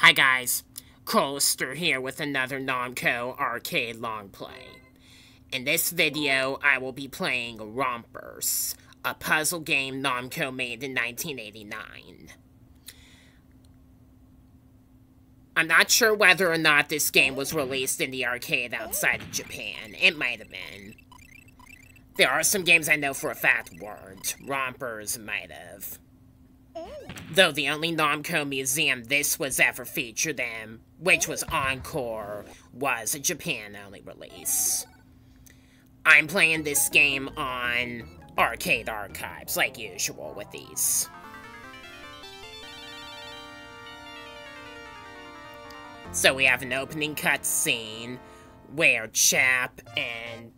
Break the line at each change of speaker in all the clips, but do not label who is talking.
Hi guys, Colister here with another Namco arcade long play. In this video, I will be playing Rompers, a puzzle game Namco made in 1989. I'm not sure whether or not this game was released in the arcade outside of Japan. It might have been. There are some games I know for a fact weren't. Rompers might have. Though the only Namco museum this was ever featured in, which was Encore, was a Japan-only release. I'm playing this game on Arcade Archives, like usual with these. So we have an opening cutscene where Chap and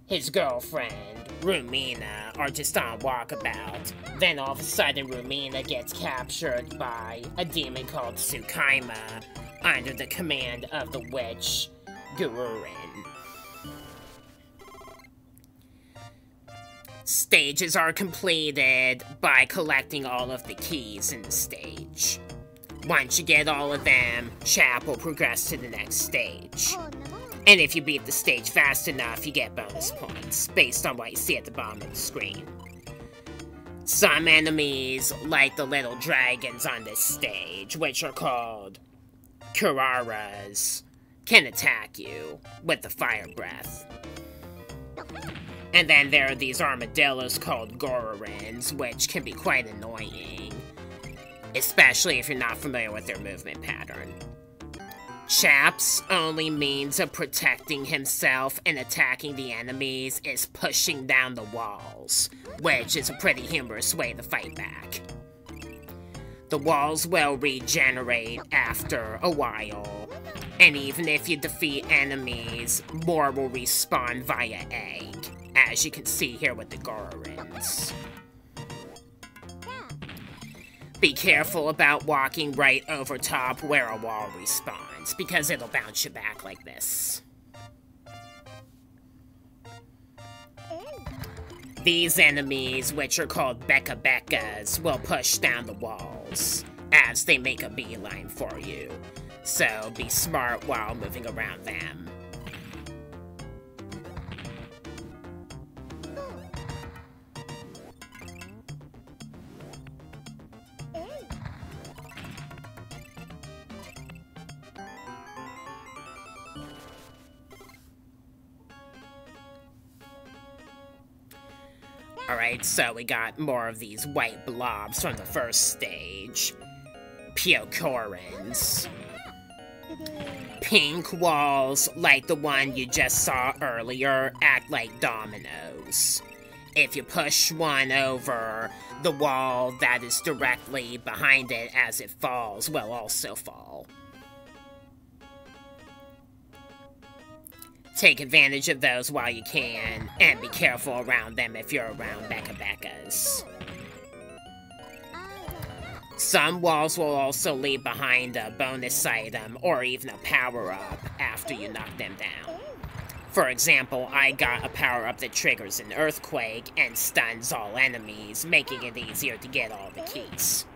his girlfriend, Rumina, are just on walkabout. Then all of a sudden, Rumina gets captured by a demon called Tsukaima under the command of the witch, Gurerin. Stages are completed by collecting all of the keys in the stage. Once you get all of them, Chap will progress to the next stage. And if you beat the stage fast enough, you get bonus points, based on what you see at the bottom of the screen. Some enemies, like the little dragons on this stage, which are called Kararas, can attack you with the fire breath. And then there are these armadillos called Gurerins, which can be quite annoying, especially if you're not familiar with their movement pattern. Chap's only means of protecting himself and attacking the enemies is pushing down the walls, which is a pretty humorous way to fight back. The walls will regenerate after a while, and even if you defeat enemies, more will respawn via egg, as you can see here with the Gurerins. Be careful about walking right over top where a wall respawns, because it'll bounce you back like this. These enemies, which are called Becca-Beccas, will push down the walls as they make a beeline for you, so be smart while moving around them. Alright, so we got more of these white blobs from the first stage. Piocorins. Pink walls, like the one you just saw earlier, act like dominoes. If you push one over, the wall that is directly behind it as it falls will also fall. Take advantage of those while you can, and be careful around them if you're around Becca-Beccas. Some walls will also leave behind a bonus item, or even a power-up, after you knock them down. For example, I got a power-up that triggers an earthquake and stuns all enemies, making it easier to get all the keys.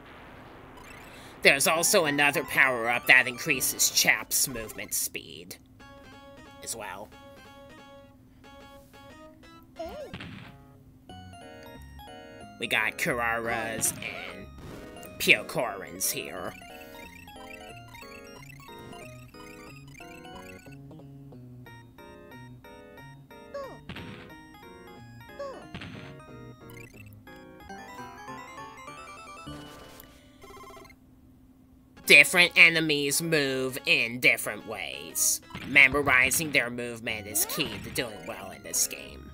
There's also another power-up that increases Chap's movement speed as well. We got Kararas and Piocorins here. Different enemies move in different ways. Memorizing their movement is key to doing well in this game.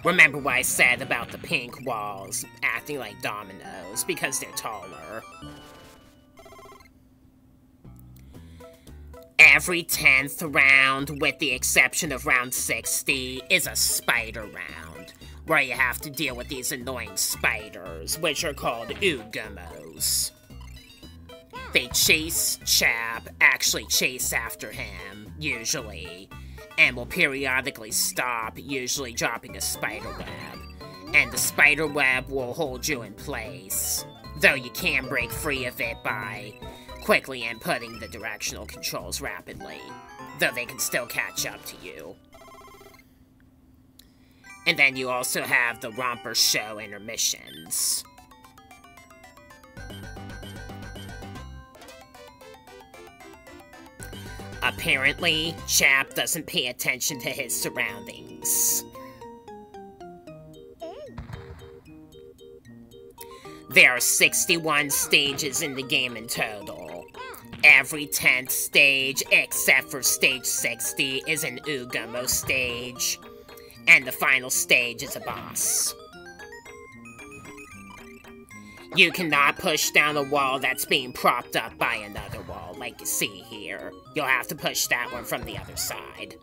Remember what I said about the pink walls acting like dominoes, because they're taller. Every 10th round, with the exception of round 60, is a spider round, where you have to deal with these annoying spiders, which are called Ugumos. They chase Chap, actually chase after him, usually, and will periodically stop, usually dropping a spider web. and the spider web will hold you in place, though you can break free of it by quickly inputting the directional controls rapidly, though they can still catch up to you. And then you also have the Rompers show intermissions. Apparently, Chap doesn't pay attention to his surroundings. There are 61 stages in the game in total. Every 10th stage, except for stage 60, is an Ugumo stage, and the final stage is a boss. You cannot push down a wall that's being propped up by another wall, like you see here. You'll have to push that one from the other side.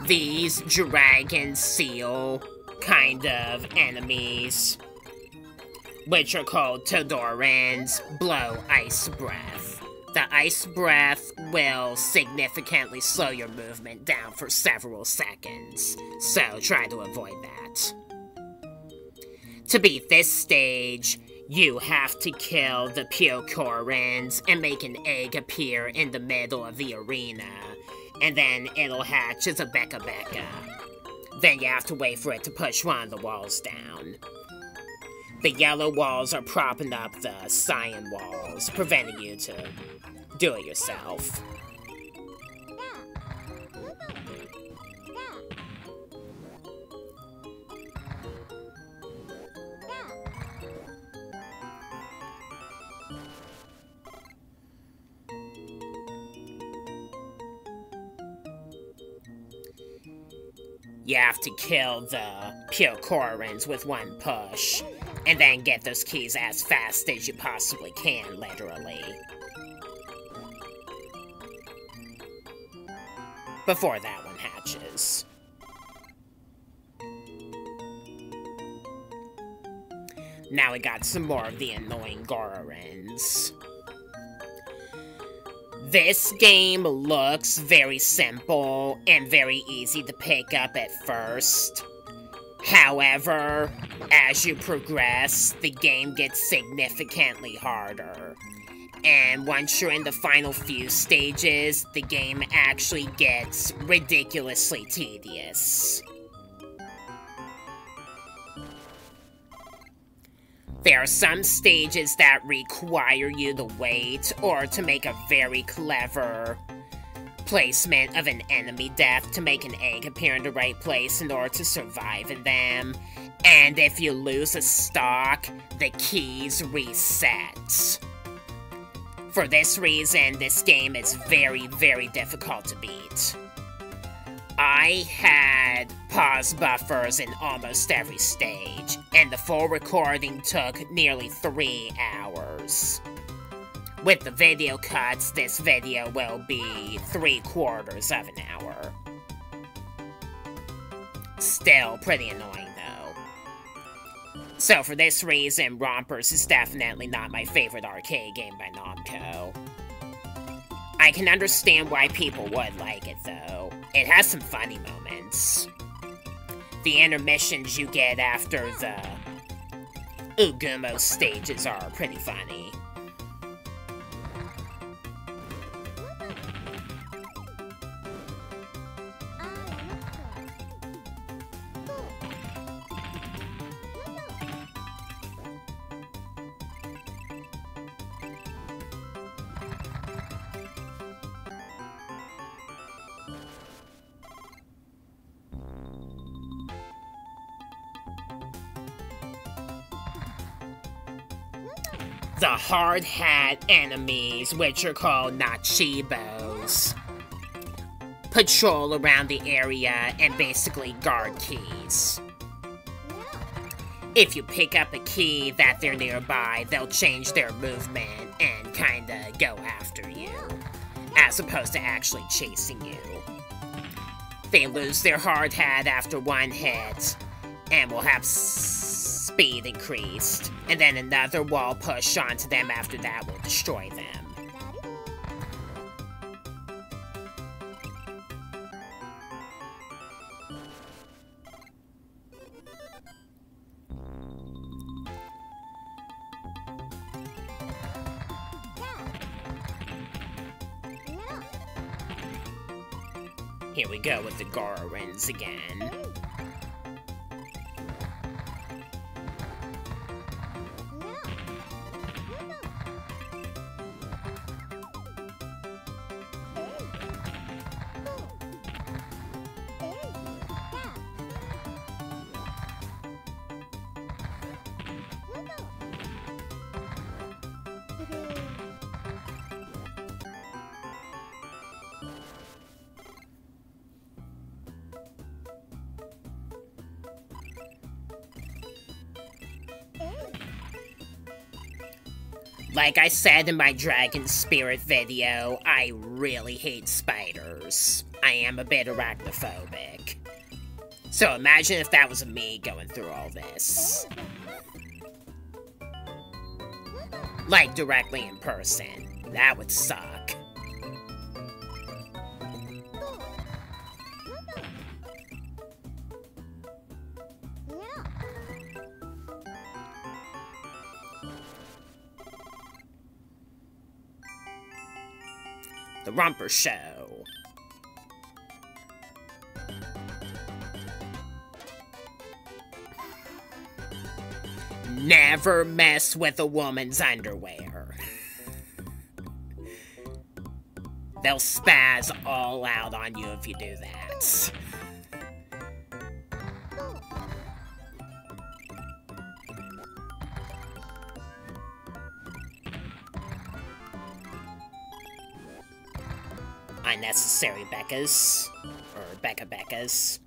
These dragon seal kind of enemies, which are called Todorans, blow ice breath. The ice breath will significantly slow your movement down for several seconds, so try to avoid that. To beat this stage, you have to kill the Gurerin and make an egg appear in the middle of the arena, and then it'll hatch as a Becca. Then you have to wait for it to push one of the walls down. The yellow walls are propping up the cyan walls, preventing you to do it yourself. You have to kill the Gurerin with one push, and then get those keys as fast as you possibly can, literally. Before that one hatches. Now we got some more of the annoying Gurerins. This game looks very simple and very easy to pick up at first. However, as you progress, the game gets significantly harder. And once you're in the final few stages, the game actually gets ridiculously tedious. There are some stages that require you to wait or to make a very clever placement of an enemy death to make an egg appear in the right place in order to survive in them. And if you lose a stock, the keys reset. For this reason, this game is very, very difficult to beat. I had pause buffers in almost every stage, and the full recording took nearly 3 hours. With the video cuts, this video will be 3/4 of an hour. Still pretty annoying though. So for this reason, Rompers is definitely not my favorite arcade game by Namco. I can understand why people would like it though. It has some funny moments. The intermissions you get after the Ugumo stages are pretty funny. The hard hat enemies, which are called Nachibos, patrol around the area and basically guard keys. If you pick up a key that they're nearby, they'll change their movement and kinda go after you, as opposed to actually chasing you. They lose their hard hat after one hit, and will have speed increased, and then another wall push onto them after that will destroy them. Here we go with the Gurerin again. Like I said in my Dragon Spirit video, I really hate spiders. I am a bit arachnophobic. So imagine if that was me going through all this. Like directly in person. That would suck. The Rompers show. Never mess with a woman's underwear. They'll spaz all out on you if you do that. Unnecessary Beckas. Or Beckas.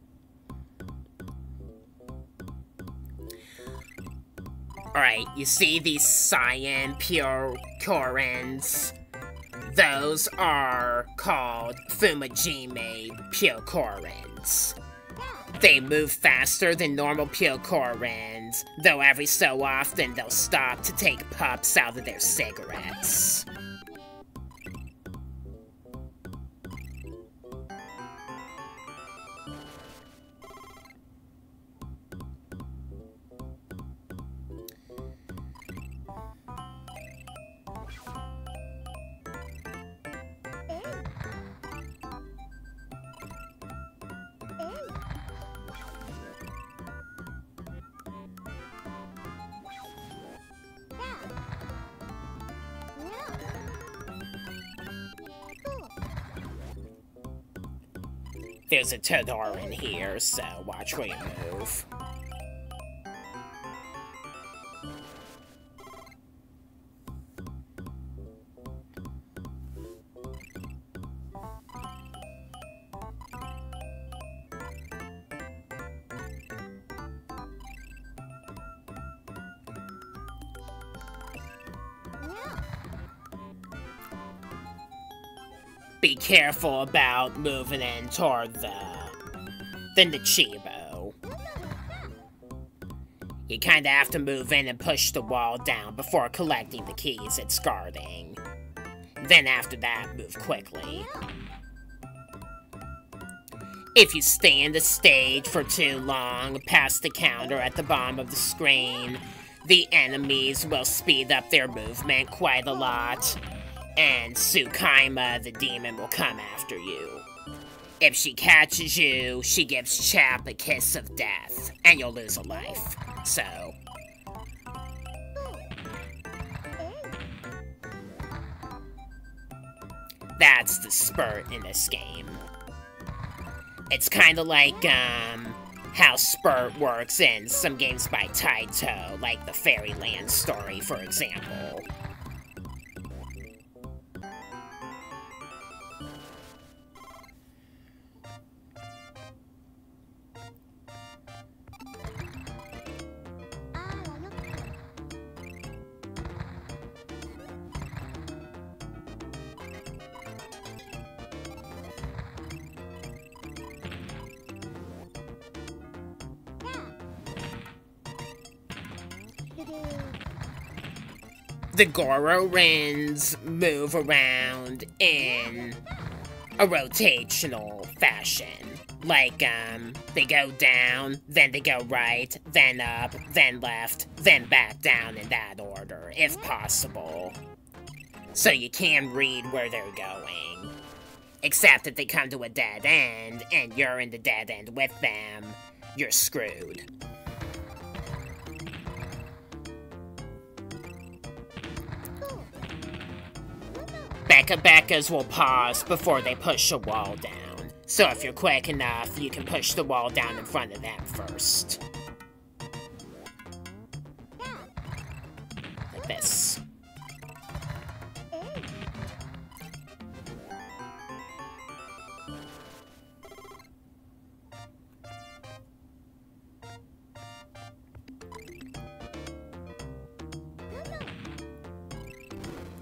Alright, you see these cyan pure Corins? Those are called Fumajime pure Corins. They move faster than normal pure Corins, though every so often they'll stop to take puffs out of their cigarettes. There's a Gurerin here, so watch where you move. Be careful about moving in toward the Chibo. You kinda have to move in and push the wall down before collecting the keys it's guarding. Then after that, move quickly. If you stay in the stage for too long, past the counter at the bottom of the screen, the enemies will speed up their movement quite a lot. And Tsukaima, the demon, will come after you. If she catches you, she gives Chap a kiss of death, and you'll lose a life. So... that's the spurt in this game. It's kinda like, how spurt works in some games by Taito, like the Fairyland story, for example. The Gurerin move around in a rotational fashion. Like, they go down, then they go right, then up, then left, then back down in that order, if possible. So you can read where they're going. Except if they come to a dead end, and you're in the dead end with them, you're screwed. Becca's will pause before they push a wall down. So if you're quick enough, you can push the wall down in front of them first. Like this.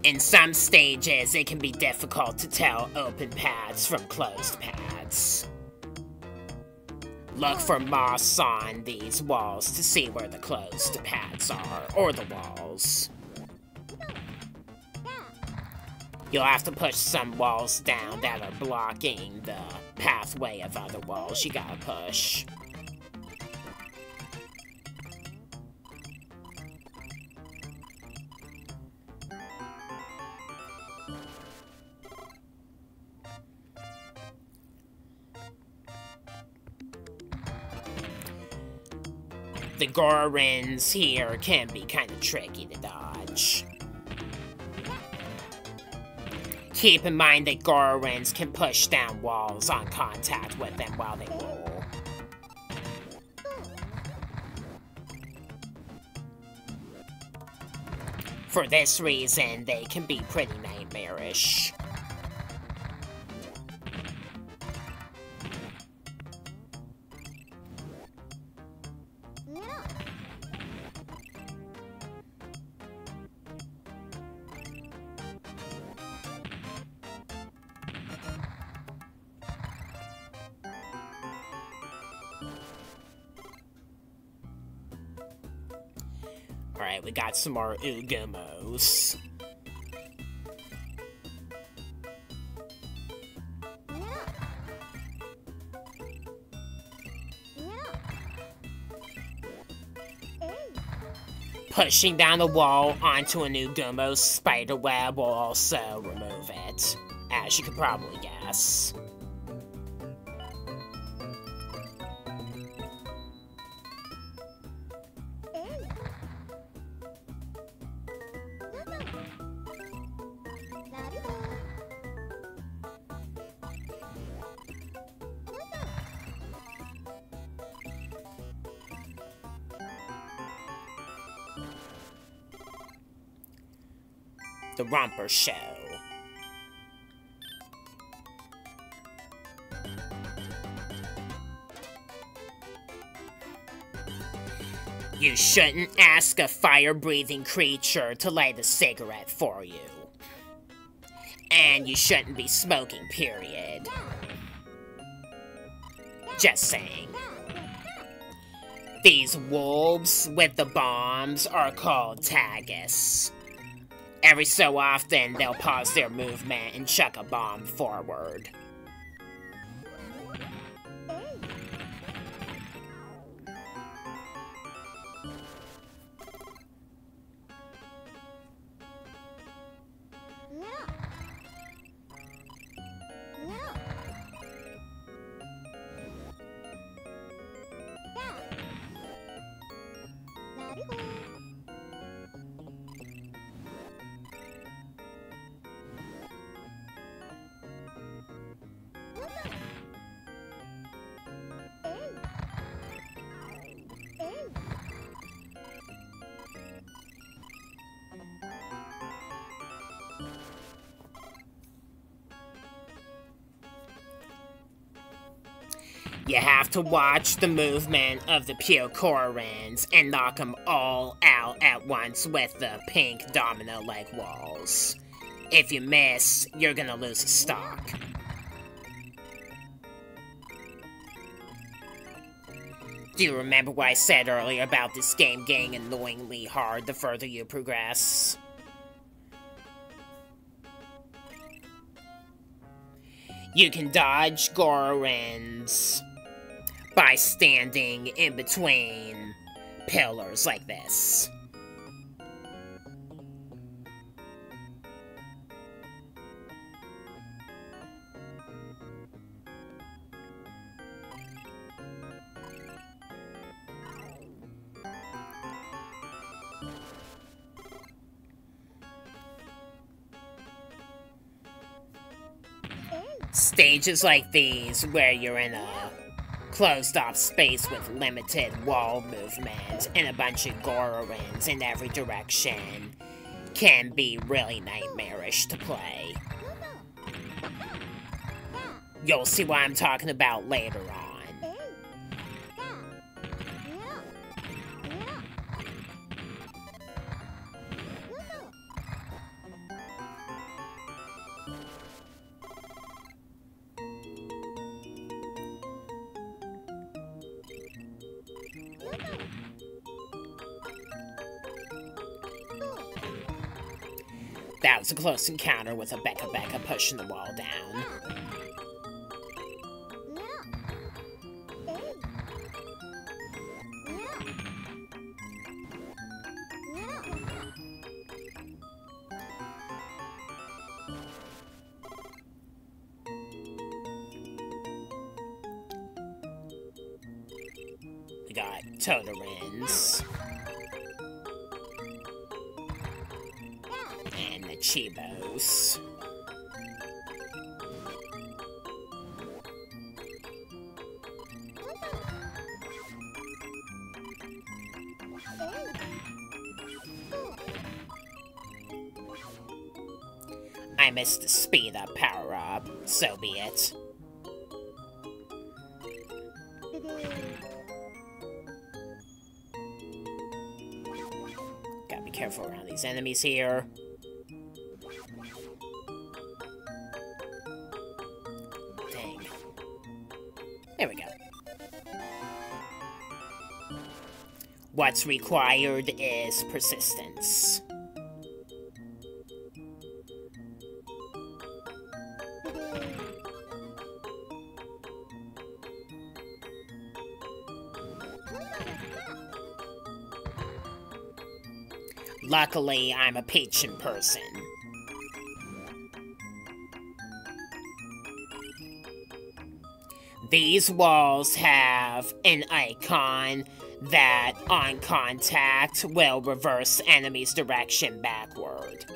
In some stages, it can be difficult to tell open paths from closed paths. Look for moss on these walls to see where the closed paths are, or the walls. You'll have to push some walls down that are blocking the pathway of other walls you gotta push. The Gurerin here can be kind of tricky to dodge. Keep in mind that Gurerin can push down walls on contact with them while they roll. For this reason, they can be pretty nightmarish. Alright, we got some more Ugumos. Pushing down the wall onto an Ugumo's spiderweb will also remove it, as you could probably guess. The Rompers show. You shouldn't ask a fire-breathing creature to light a cigarette for you. And you shouldn't be smoking, period. Just saying. These wolves with the bombs are called tagists. Every so often, they'll pause their movement and chuck a bomb forward. You have to watch the movement of the pure Gurerin and knock them all out at once with the pink domino-like walls. If you miss, you're gonna lose a stock. Do you remember what I said earlier about this game getting annoyingly hard the further you progress? You can dodge Gurerins by standing in between pillars like this. Stages like these, where you're in a closed-off space with limited wall movement and a bunch of Gurerins in every direction, can be really nightmarish to play. You'll see what I'm talking about later on. That was a close encounter with a Becca pushing the wall down. We got Totterins. And the Chibos. I missed the speed up power up, so be it. Gotta be careful around these enemies here. Dang. There we go. What's required is persistence. Luckily, I'm a patient person. These walls have an icon that, on contact, will reverse enemies' direction backward.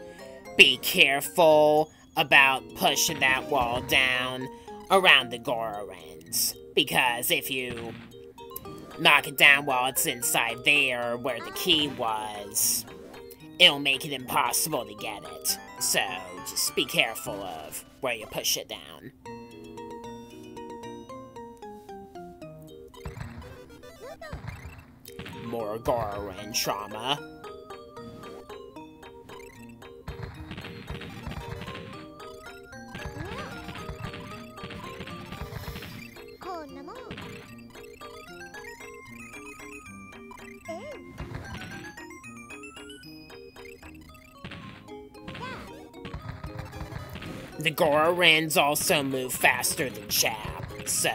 Be careful about pushing that wall down around the Gurerins, because if you knock it down while it's inside there, where the key was, it'll make it impossible to get it. So, just be careful of where you push it down. More Gurerin trauma. The Gurerins also move faster than Chap, so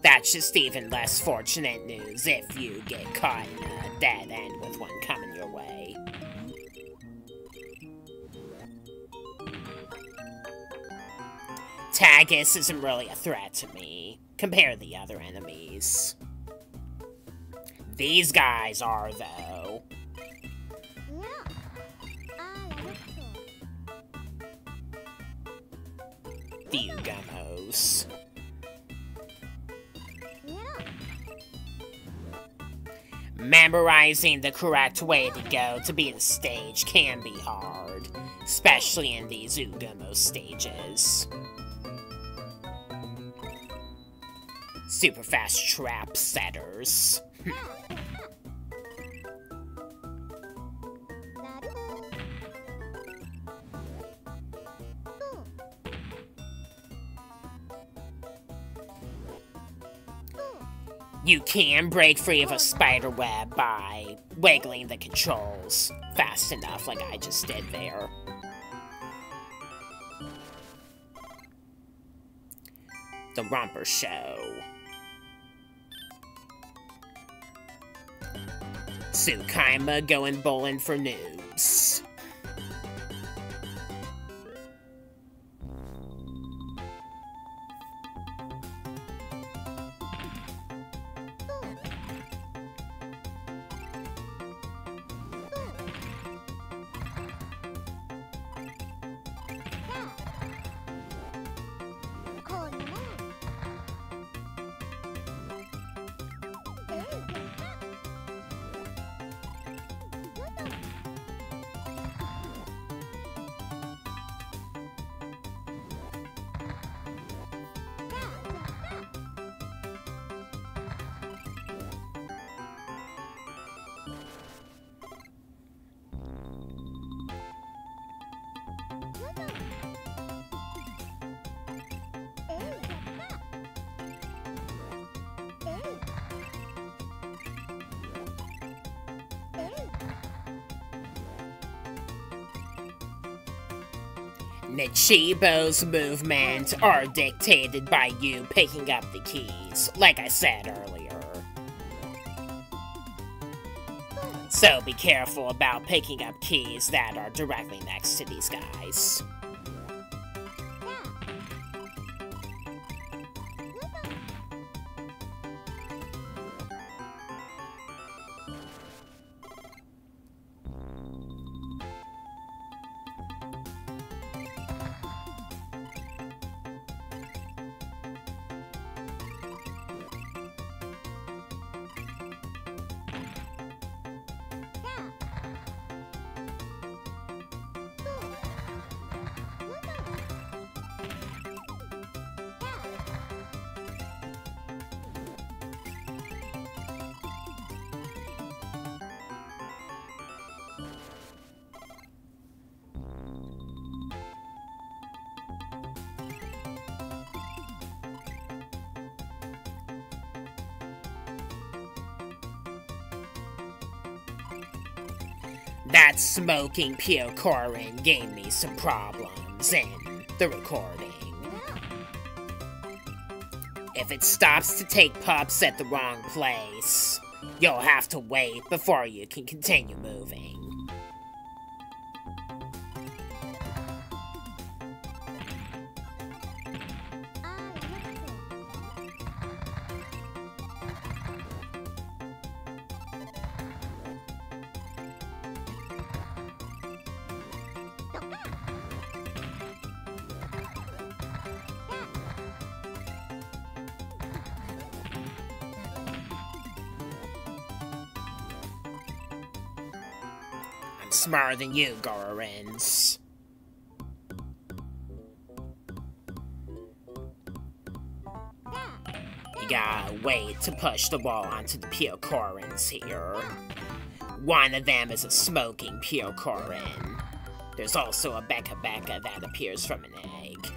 that's just even less fortunate news if you get caught in a dead end with one coming your way. Tagus isn't really a threat to me, compared to the other enemies. These guys are, though. The Ugamos. Memorizing the correct way to go to beat a stage can be hard, especially in these Ugamo stages. Super fast trap setters. You can break free of a spider web by wiggling the controls fast enough, like I just did there. The Romper Show. Tsukaima going bowling for noobs. Nichibo's movements are dictated by you picking up the keys, like I said earlier. So be careful about picking up keys that are directly next to these guys. That smoking Gurerin gave me some problems in the recording. If it stops to take pups at the wrong place, you'll have to wait before you can continue moving. Smarter than you, Gurerins. You gotta wait to push the wall onto the Guererins here. One of them is a smoking Guerin. There's also a Beka that appears from an egg.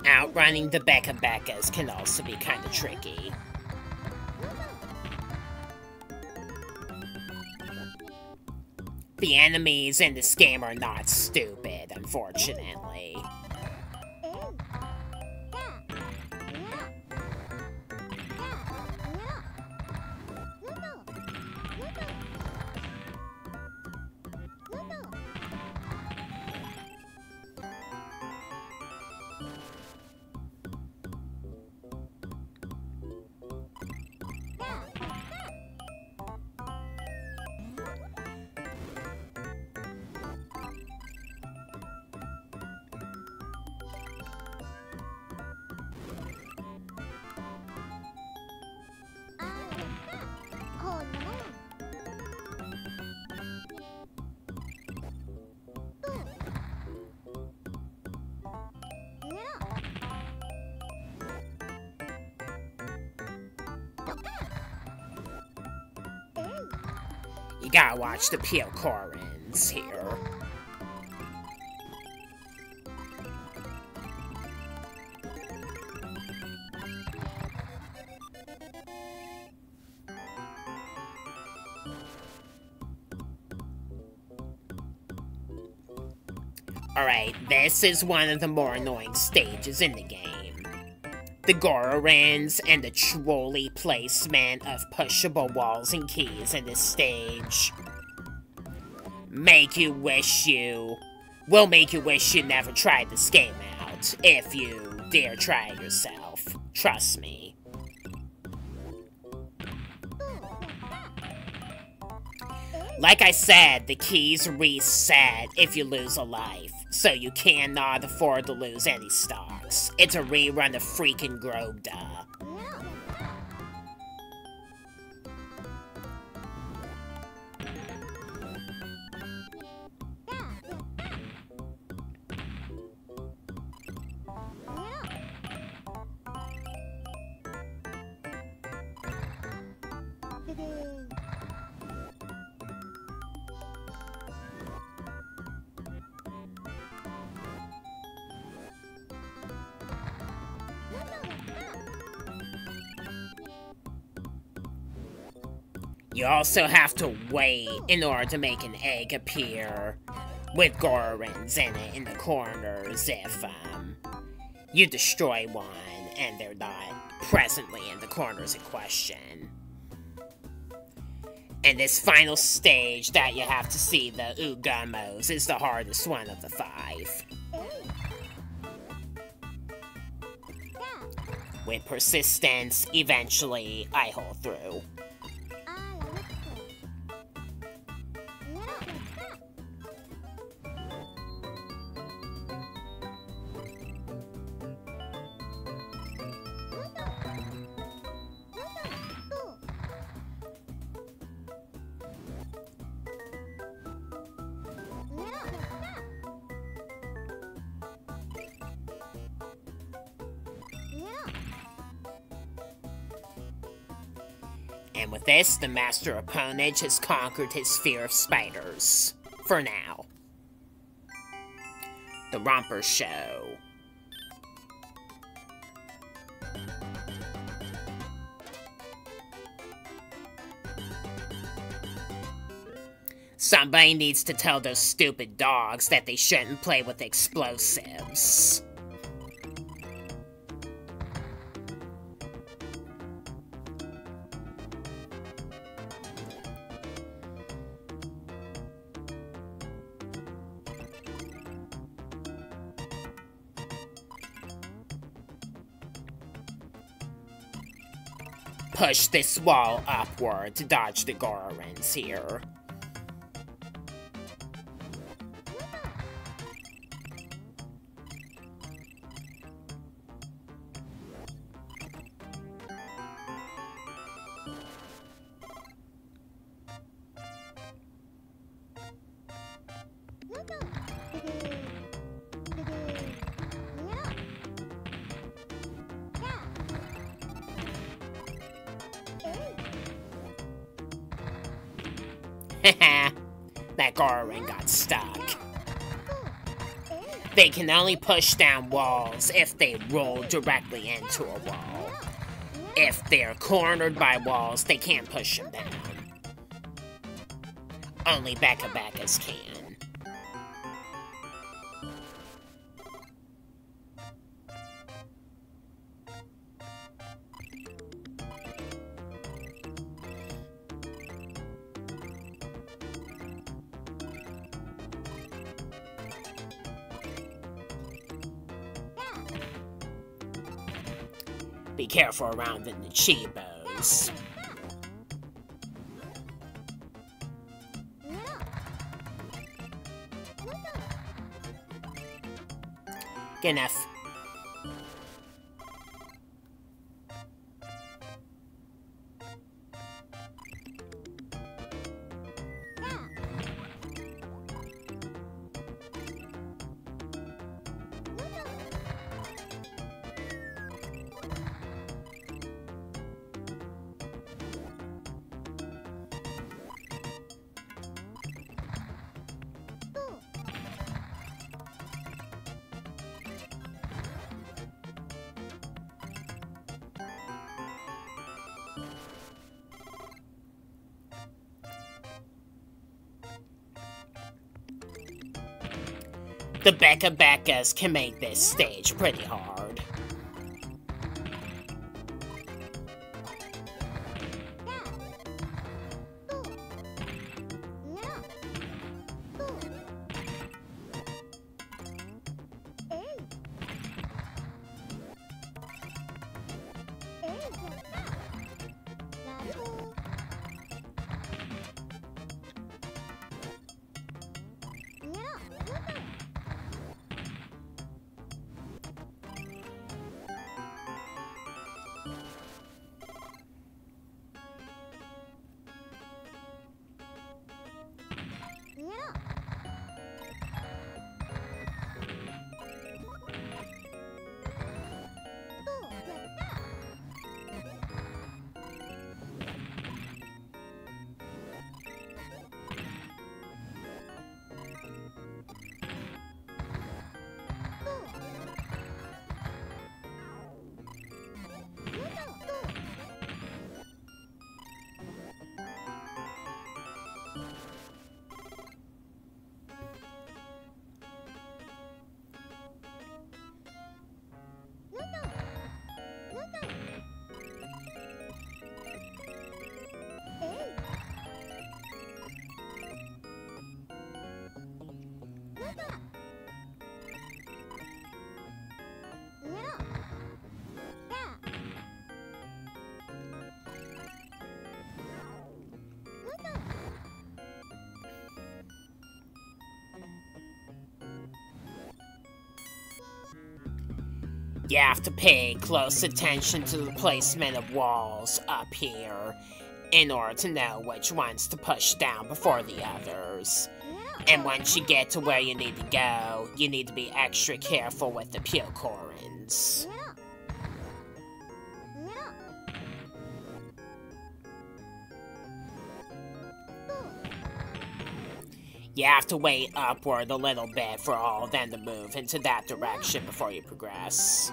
Outrunning the Bekas can also be kind of tricky. The enemies in this game are not stupid, unfortunately. gotta watch the Piocorans here. Alright, this is one of the more annoying stages in the game. The Gurerins and the trolley placement of pushable walls and keys in this stage will make you wish you never tried this game out, if you dare try it yourself. Trust me. Like I said, the keys reset if you lose a life, so you cannot afford to lose any stocks. It's a rerun of freaking Grogda. You also have to wait in order to make an egg appear with Gurerins in it in the corners if you destroy one and they're not presently in the corners in question. And this final stage that you have to see the Ugamos is the hardest one of the 5. With persistence, eventually I hold through. And with this, the master opponent has conquered his fear of spiders. For now. The Rompers show. Somebody needs to tell those stupid dogs that they shouldn't play with explosives. Push this wall upward to dodge the Gurerins here. That Gurerin got stuck. They can only push down walls if they roll directly into a wall. If they're cornered by walls, they can't push them down. Only Becca-Beccas can. Be careful around in the Chibos. Good enough. The Becca-Beccas can make this stage pretty hard. You have to pay close attention to the placement of walls up here in order to know which ones to push down before the others. And once you get to where you need to go, you need to be extra careful with the Gurerin. You have to wait upward a little bit for all of them to move into that direction before you progress.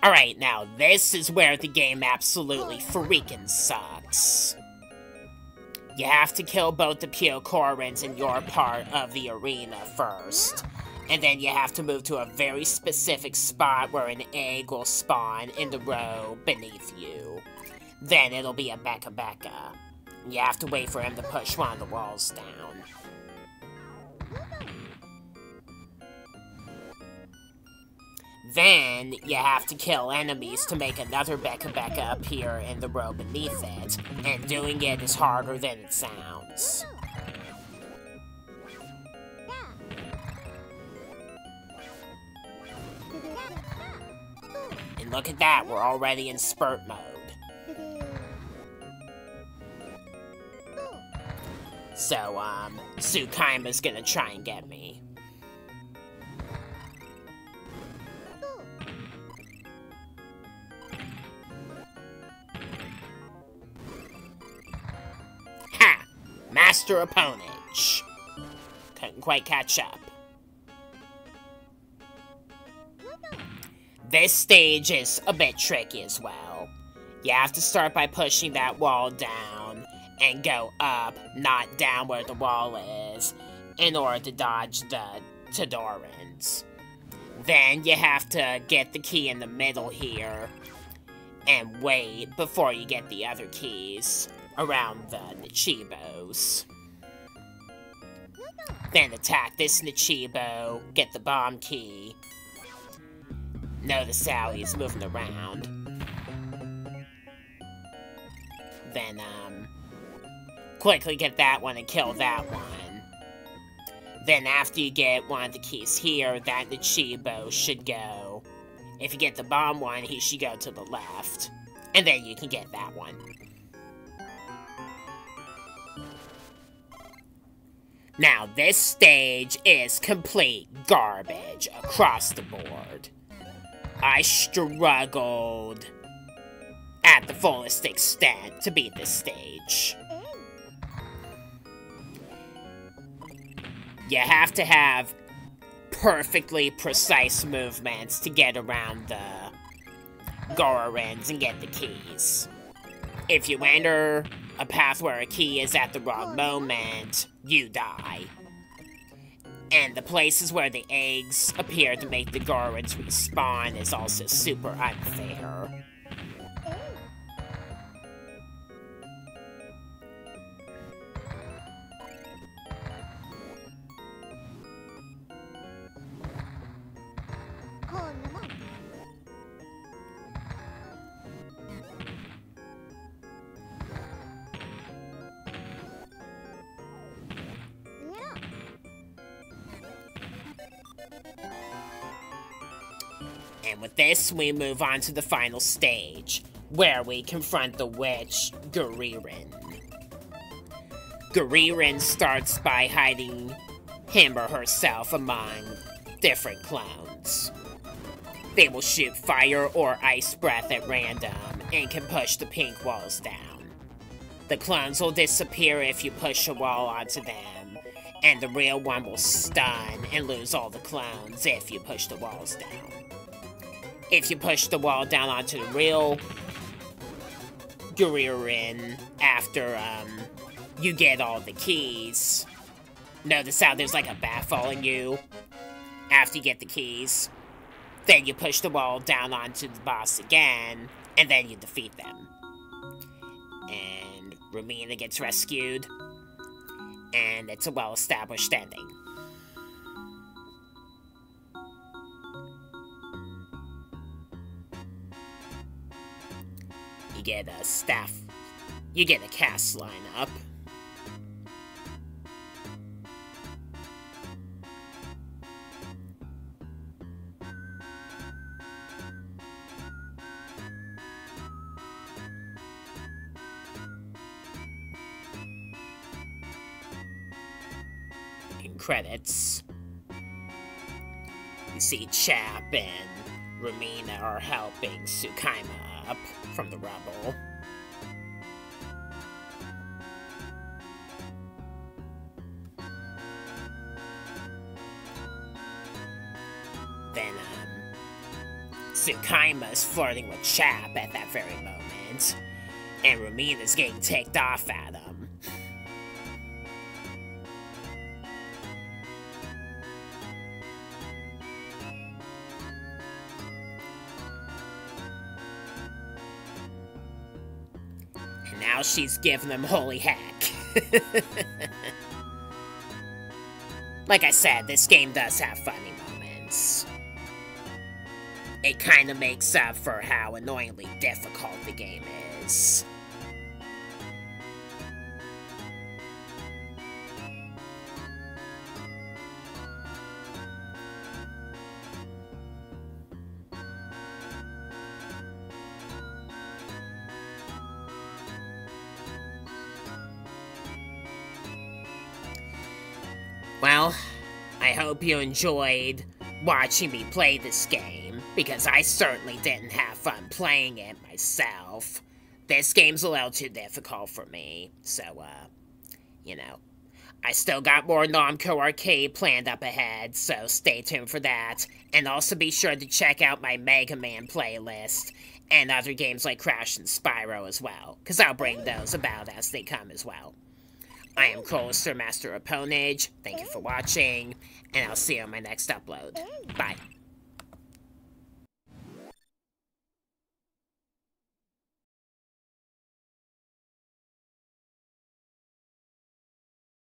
Alright, now this is where the game absolutely freaking sucks. You have to kill both the Gurerin in your part of the arena first. And then you have to move to a very specific spot where an egg will spawn in the row beneath you. Then it'll be a Becca-Becca. You have to wait for him to push one of the walls down. Then, you have to kill enemies to make another Becca-Becca appear in the row beneath it, and doing it is harder than it sounds. And look at that, we're already in spurt mode. So, Tsukaima's gonna try and get me. Ha! Master opponent. Couldn't quite catch up. This stage is a bit tricky as well. You have to start by pushing that wall down and go up, not down where the wall is, in order to dodge the Tadorans. Then you have to get the key in the middle here and wait before you get the other keys around the Nichibos. Then attack this Nichibo, get the bomb key. Notice how he's moving around. Then, quickly get that one and kill that one. Then after you get one of the keys here, that Nichibo should go. If you get the bomb one, he should go to the left. And then you can get that one. Now, this stage is complete garbage across the board. I struggled at the fullest extent to beat this stage. You have to have perfectly precise movements to get around the Gurerins and get the keys. If you enter a path where a key is at the wrong moment, you die. And the places where the eggs appear to make the Gurerins respawn is also super unfair. And with this, we move on to the final stage, where we confront the witch, Gurerin. Gurerin starts by hiding him or herself among different clones. They will shoot fire or ice breath at random and can push the pink walls down. The clones will disappear if you push a wall onto them, and the real one will stun and lose all the clones if you push the walls down. If you push the wall down onto the real Gurerin after you get all the keys, notice how there's like a bat following you after you get the keys. Then you push the wall down onto the boss again, and then you defeat them. And Rumina gets rescued, and it's a well-established ending. You get a staff, you get a cast lineup. In credits, you see Chap and Rumina are helping Tsukaima up from the rubble. Then, Tsukaima's flirting with Chap at that very moment, and Rumina's getting ticked off at him. Now she's giving them holy heck. Like I said, this game does have funny moments. It kind of makes up for how annoyingly difficult the game is. Well, I hope you enjoyed watching me play this game, because I certainly didn't have fun playing it myself. This game's a little too difficult for me, so, you know. I still got more Namco Arcade planned up ahead, so stay tuned for that. And also be sure to check out my Mega Man playlist, and other games like Crash and Spyro as well, because I'll bring those about as they come as well. I am Master of Ponage. Thank you for watching, and I'll see you on my next upload. Bye.